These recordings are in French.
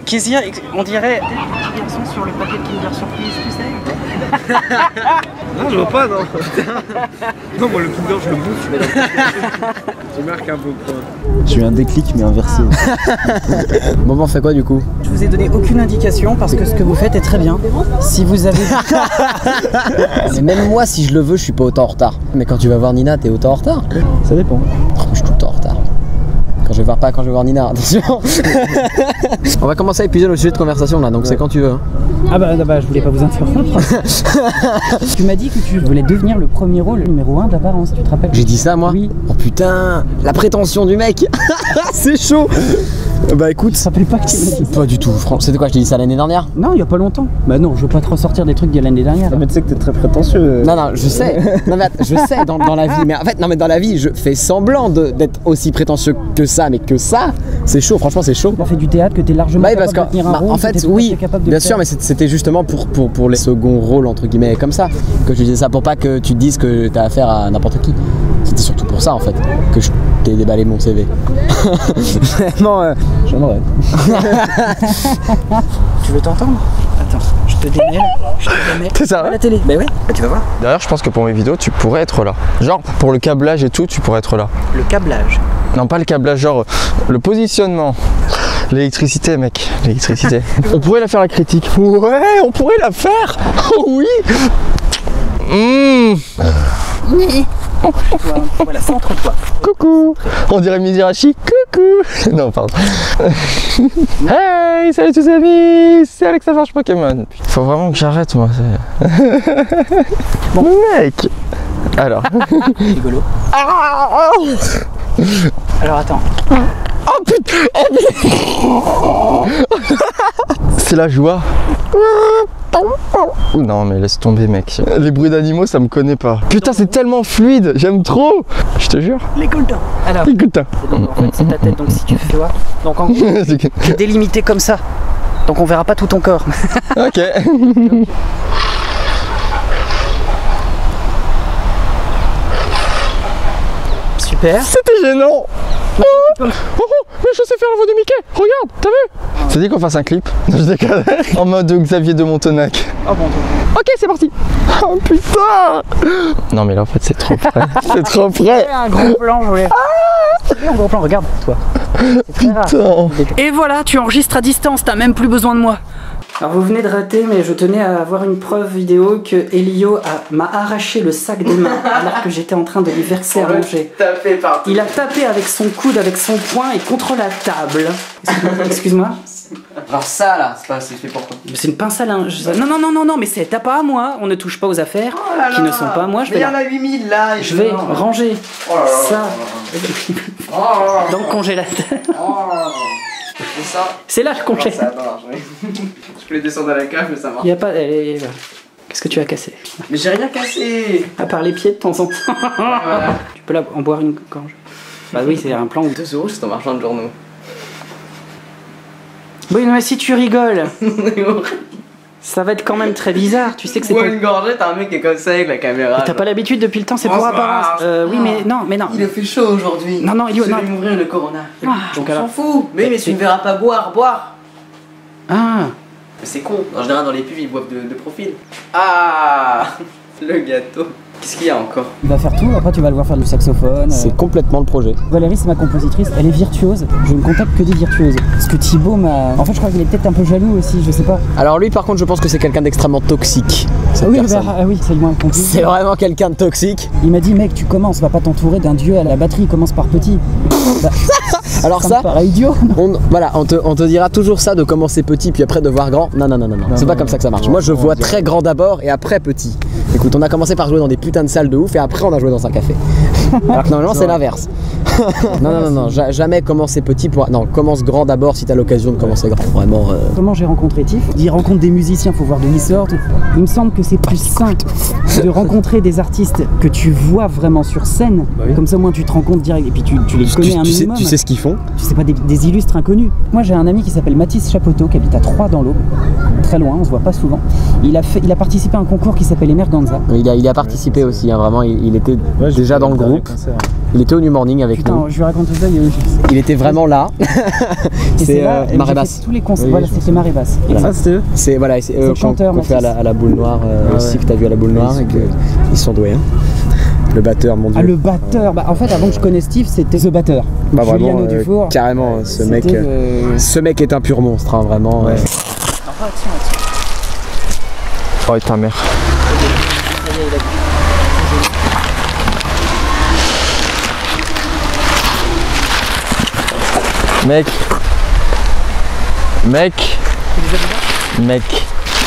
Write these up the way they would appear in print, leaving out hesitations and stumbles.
Kezia, on dirait des petits garçons sur le paquet de Kinder Surprise, tu sais. Non, je vois pas, non. Non, moi le Kinder, je le bouffe. Je marque un beau point. J'ai eu un déclic, mais inversé. Bon, on fait quoi du coup? Je vous ai donné aucune indication parce que ce que vous faites est très bien. Si vous avez... Mais même moi, si je le veux, je suis pas autant en retard. Mais quand tu vas voir Nina, t'es autant en retard? Ça dépend. Je suis tout le temps en retard. Quand je vais voir, pas quand je vais voir Nina, attention. On va commencer à épuiser le sujet de conversation là, donc c'est quand tu veux. Hein. Ah bah je voulais pas vous interrompre. Tu m'as dit que tu voulais devenir le premier rôle numéro 1 d'apparence, tu te rappelles? J'ai dit ça moi? Oui. Oh putain, la prétention du mec. C'est chaud. Bah écoute, Ça s'appelle pas que tu m'as dit. pas du tout, franchement. C'était quoi, je t'ai dit ça l'année dernière? Non, il y a pas longtemps. Bah non, je veux pas te ressortir des trucs de l'année dernière. Mais tu sais que t'es très prétentieux. Non, non, je sais. Non, mais attends, je sais dans la vie. Mais en fait, non, mais dans la vie, je fais semblant d'être aussi prétentieux que ça. Mais que ça, c'est chaud, franchement, c'est chaud. Tu as fait du théâtre, que t'es largement Bah oui, capable parce de tenir que, un bah, rôle. en fait, que t'es oui, capable de bien le sûr, faire. mais c'était justement pour les seconds rôles, entre guillemets, comme ça, que je disais ça, pour pas que tu te dises que t'as affaire à n'importe qui. C'était surtout pour ça, en fait, que je t'ai déballé mon CV. Vraiment, J'aimerais. Tu veux t'entendre? Attends, je te démêle. C'est ça, À ouais. la télé. Bah ouais, bah tu vas voir. D'ailleurs, je pense que pour mes vidéos, tu pourrais être là. Genre, pour le câblage et tout, tu pourrais être là. Le câblage. Non, pas le câblage, genre le positionnement. L'électricité, mec, l'électricité. On pourrait la faire la critique. Ouais, on pourrait la faire. Oh oui. Voilà, centre-toi. Coucou. On dirait Mizirachi. Coucou. Non, pardon. Hey, salut tous les amis. C'est Alex Lafarge Pokémon. Faut vraiment que j'arrête, moi. Bon, mec. Alors. Rigolo. Alors attends. Oh putain. Oh, c'est la joie. Non mais laisse tomber mec. Les bruits d'animaux ça me connaît pas. Putain c'est tellement fluide, j'aime trop. Je te jure. Les Goldens. Alors, Écoute. en fait c'est ta tête, donc si tu fais voir. Donc en gros, c'est délimité comme ça. Donc on verra pas tout ton corps. Ok. Super. C'était gênant. Oh, mais je sais faire la voix de Mickey. Regarde, t'as vu? Ça dit qu'on fasse un clip? Je déconne. En mode Xavier de Montenac. Oh bon. Ok c'est parti. Oh putain. Non mais là en fait c'est trop près. C'est trop près. Un gros plan, je voulais. Un gros plan, regarde toi. C'est très rare. Putain. Et voilà, tu enregistres à distance, t'as même plus besoin de moi. Alors vous venez de rater, mais je tenais à avoir une preuve vidéo que Elio m'a arraché le sac des mains alors que j'étais en train de lui verser à manger. Il a tapé avec son coude, avec son poing et contre la table. Excuse-moi. Alors ça là, c'est fait pour toi. C'est une pince à linge. Non, mais c'est t'as pas à moi. On ne touche pas aux affaires qui ne sont pas à moi. Je vais, il y en a 8000 là. je vais ranger ça dans le congélateur. C'est ça. C'est là le congélateur. Je peux les descendre à la cave mais ça marche. Il y a pas. Qu'est-ce que tu as cassé? Mais j'ai rien cassé. À part les pieds de temps en temps. Tu peux en boire une gorge. Bah oui, c'est un plan. 2 €, c'est ton marchand de journaux. Oui, mais si tu rigoles, ça va être quand même très bizarre. Tu sais que c'est Bois pas... une gorgée, t'as un mec qui est comme ça avec la caméra. T'as pas l'habitude depuis le temps, c'est pour apparence. Oui, mais non. Il a fait chaud aujourd'hui. Non, Elio, je non. vais m'ouvrir le Corona. Ah, Donc alors. s'en fout. Mais tu ne verras pas boire. Ah, Mais c'est con. En général, dans les pubs, ils boivent de profil. Ah, le gâteau. Qu'est-ce qu'il y a encore? il va faire tout, après tu vas le voir faire du saxophone. C'est complètement le projet. Valérie, c'est ma compositrice, elle est virtuose. Je ne contacte que des virtuoses. Parce que Thibaut m'a... En fait, je crois qu'il est peut-être un peu jaloux aussi, je sais pas. Alors lui, par contre, je pense que c'est quelqu'un d'extrêmement toxique. Cette Oui, personne. oui, c'est moins compliqué. C'est vraiment quelqu'un de toxique. Il m'a dit, mec, tu commences, va pas t'entourer d'un dieu à la batterie, commence par petit. Bah, Alors ça ça, me paraît idiot. voilà, on te dira toujours ça de commencer petit puis après de voir grand. Non, c'est pas comme ça que ça marche. Moi, je vois très grand d'abord et après petit. Écoute, on a commencé par jouer dans des putains de salles de ouf et après on a joué dans un café. Alors que normalement c'est l'inverse. Non, jamais commencer petit pour... Non, commence grand d'abord si t'as l'occasion de commencer grand. Vraiment... Comment j'ai rencontré Tiff? Il rencontre des musiciens, faut voir d'où ils sortent. Il me semble que c'est plus sain de rencontrer des artistes que tu vois vraiment sur scène. Comme ça au moins tu te rends compte direct et puis tu les connais un minimum. Tu sais ce qu'ils font. Tu sais pas des illustres inconnus. Moi j'ai un ami qui s'appelle Mathis Chapoteau qui habite à Troyes dans l'Aube. Très loin, on se voit pas souvent. Il a participé à un concours qui s'appelle Emerganza. Il a participé aussi, hein, vraiment, il était déjà dans le groupe. groupe. Il était au New Morning avec Putain, nous. je lui raconte tout ça, Il était vraiment là. C'est Marée Basse. Tous les concerts, Oui, voilà, c'était Marée Basse. Et Voilà. ça, c'était eux. C'est voilà, eux qu'on fait à la boule noire aussi, que t'as vu à la boule noire et qu'ils sont doués. Hein. Le batteur, mon dieu. Ah, le batteur. Bah, en fait, avant que je connaisse Steve, c'était The Batteur. Bah Juliano vraiment, Dufour. carrément, ce mec est un pur monstre, hein, vraiment. Ouais. Oh, et ta mère. Mec,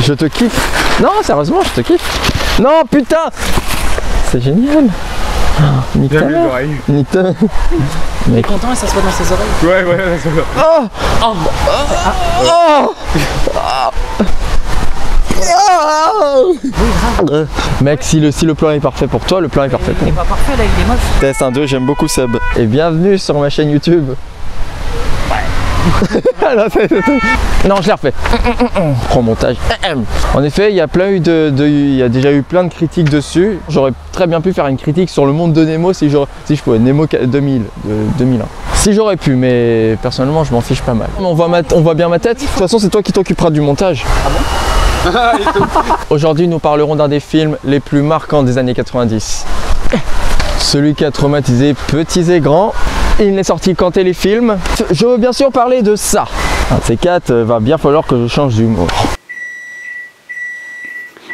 je te kiffe. Non, sérieusement, je te kiffe. Non, putain, c'est génial. Nique ta mère. Nique ta mère. Il est content et ça se voit dans ses oreilles. Ouais, ça va. Mec, si le plan est parfait pour toi, le plan est parfait pour Il est moi. pas parfait là, il est moche. Test 1, 2, j'aime beaucoup Seb. Et bienvenue sur ma chaîne YouTube. Non, je l'ai refait. Prends montage. En effet, il y a déjà eu plein de critiques dessus. J'aurais très bien pu faire une critique sur le monde de Nemo si je pouvais. Nemo 2001. Si j'aurais pu, mais personnellement, je m'en fiche pas mal. On voit bien ma tête. De toute façon, c'est toi qui t'occuperas du montage. Ah bon? Aujourd'hui, nous parlerons d'un des films les plus marquants des années 90. Celui qui a traumatisé petits et grands. Il n'est sorti qu'en téléfilm. Je veux bien sûr parler de ça. Un de ces quatre, va bien falloir que je change d'humour.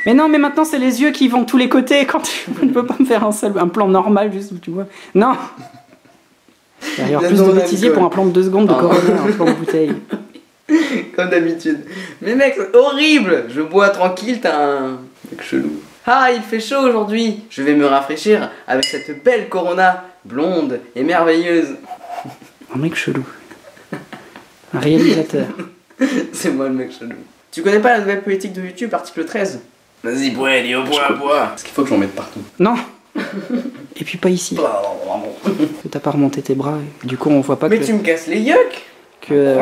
Mais non, mais maintenant c'est les yeux qui vont de tous les côtés quand tu ne peux pas me faire un plan normal juste où tu vois. Non. Il va y avoir plus de bêtisier pour un plan de 2 secondes de Corona, un plan de bouteille. Comme d'habitude. Mais mec, c'est horrible. Je bois tranquille, t'as un mec chelou. Ah, il fait chaud aujourd'hui. Je vais me rafraîchir avec cette belle Corona blonde et merveilleuse. Un mec chelou. Un réalisateur. C'est moi le mec chelou. Tu connais pas la nouvelle politique de YouTube, article 13? Vas-y, bois, Léo, bois. Parce qu'il faut que j'en mette partout. Non. Et puis pas ici. T'as pas remonté tes bras. Et du coup, on voit pas mais tu me casses les yucks. Que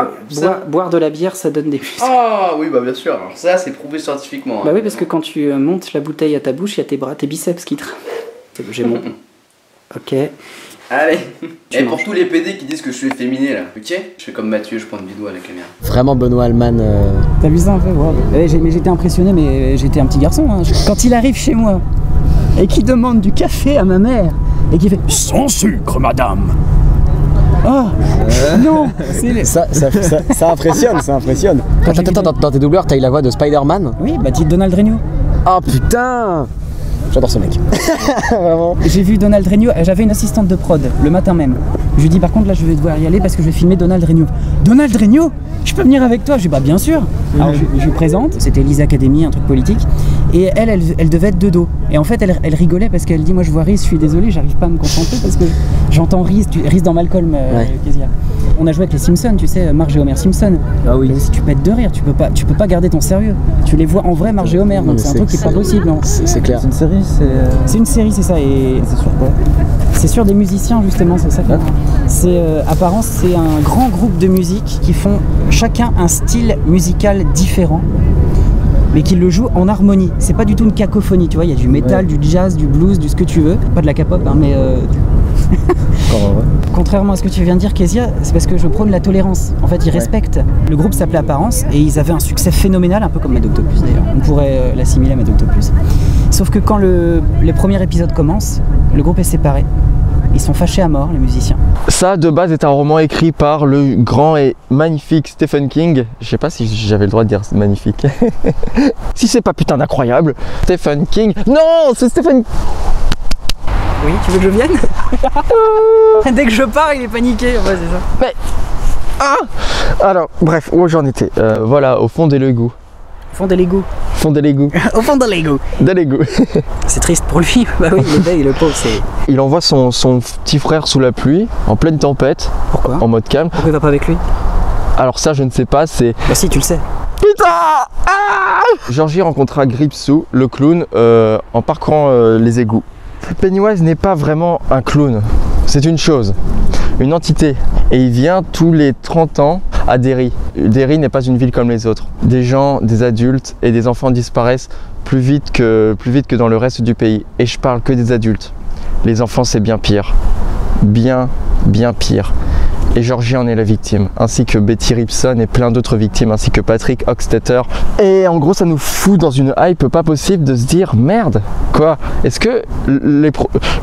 boire de la bière, ça donne des muscles. Ah oui, bah bien sûr. Alors ça, c'est prouvé scientifiquement. Bah oui, parce que quand tu montes la bouteille à ta bouche, il y a tes bras, tes biceps qui trament. J'ai mon... Ok. Allez. Et pour tous les PD qui disent que je suis efféminé là, ok? Je fais comme Mathieu, je pointe du doigt à la caméra. Vraiment Benoît Alman. T'as vu ça un peu? Wow. Mais j'étais impressionné, mais j'étais un petit garçon. Hein. Quand il arrive chez moi et qu'il demande du café à ma mère et qu'il fait sans sucre, madame. Oh non, ça impressionne, ça impressionne. Attends, dans tes doubleurs, t'as eu la voix de Spider-Man? Oui, bah dit Donald Regnault. Oh putain, j'adore ce mec. Vraiment. J'ai vu Donald Regnault, j'avais une assistante de prod le matin même. Je lui dis par contre là je vais devoir y aller parce que je vais filmer Donald Regnault. Donald Regnault, je peux venir avec toi? Je dis bah bien sûr. Alors je lui présente, c'était Lise Academy, un truc politique. Et elle devait être de dos. Et en fait elle rigolait parce qu'elle dit moi je vois Rhys, je suis désolé, j'arrive pas à me concentrer parce que j'entends Rhys dans Malcolm. Kezia. On a joué avec les Simpsons, tu sais, Marge et Homer Simpson. Ah oui. Si tu pètes de rire, tu peux pas garder ton sérieux. Tu les vois en vrai Marge et Homer, donc c'est un truc qui est pas possible. Non. C'est clair. C'est une série, c'est une série, c'est ça. Et c'est sur quoi? C'est sur des musiciens justement, c'est ça. Apparence, c'est un grand groupe de musique qui font chacun un style musical différent, mais qui le jouent en harmonie. C'est pas du tout une cacophonie, tu vois. Il y a du métal, du jazz, du blues, du ce que tu veux. Pas de la K-pop, hein, mais. Contrairement à ce que tu viens de dire, Kezia, c'est parce que je prône la tolérance. En fait, ils respectent. Le groupe s'appelait Apparence et ils avaient un succès phénoménal, un peu comme Mad Octopus d'ailleurs. On pourrait l'assimiler à Mad Octopus. Sauf que quand les premiers épisodes commencent, le groupe est séparé. Ils sont fâchés à mort, les musiciens. Ça, de base, est un roman écrit par le grand et magnifique Stephen King. Je sais pas si j'avais le droit de dire magnifique. Si c'est pas putain d'incroyable. Stephen King. Non, c'est Stephen... Oui, tu veux que je vienne? Dès que je pars, il est paniqué. Ouais, c'est ça. Mais... Ah! Alors, bref, où j'en étais. Voilà, au fond des Legos. Au fond des Legos. Au fond des Legos. Au fond des Legos. Des Legos. C'est triste pour lui. Bah oui, le pauvre, c'est... Il envoie son petit frère sous la pluie, en pleine tempête. Pourquoi? En mode calme. Pourquoi il va pas avec lui? Alors ça, je ne sais pas, c'est... Bah si, tu le sais. Putain! Ah! Georgie rencontra Gripsou, le clown, en parcourant les égouts. Pennywise n'est pas vraiment un clown, c'est une chose, une entité. Et il vient tous les 30 ans à Derry. Derry n'est pas une ville comme les autres. Des gens, des adultes et des enfants disparaissent plus vite que dans le reste du pays. Et je parle que des adultes. les enfants c'est bien pire. Bien pire. Et Georgie en est la victime, ainsi que Betty Ripson et plein d'autres victimes, ainsi que Patrick Hockstetter. Et en gros, ça nous fout dans une hype pas possible de se dire merde, quoi. Est-ce que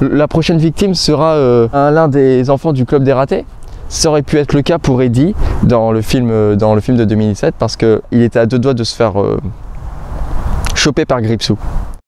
la prochaine victime sera l'un des enfants du club des ratés? Ça aurait pu être le cas pour Eddie dans le film de 2017 parce qu'il était à 2 doigts de se faire choper par Gripsou.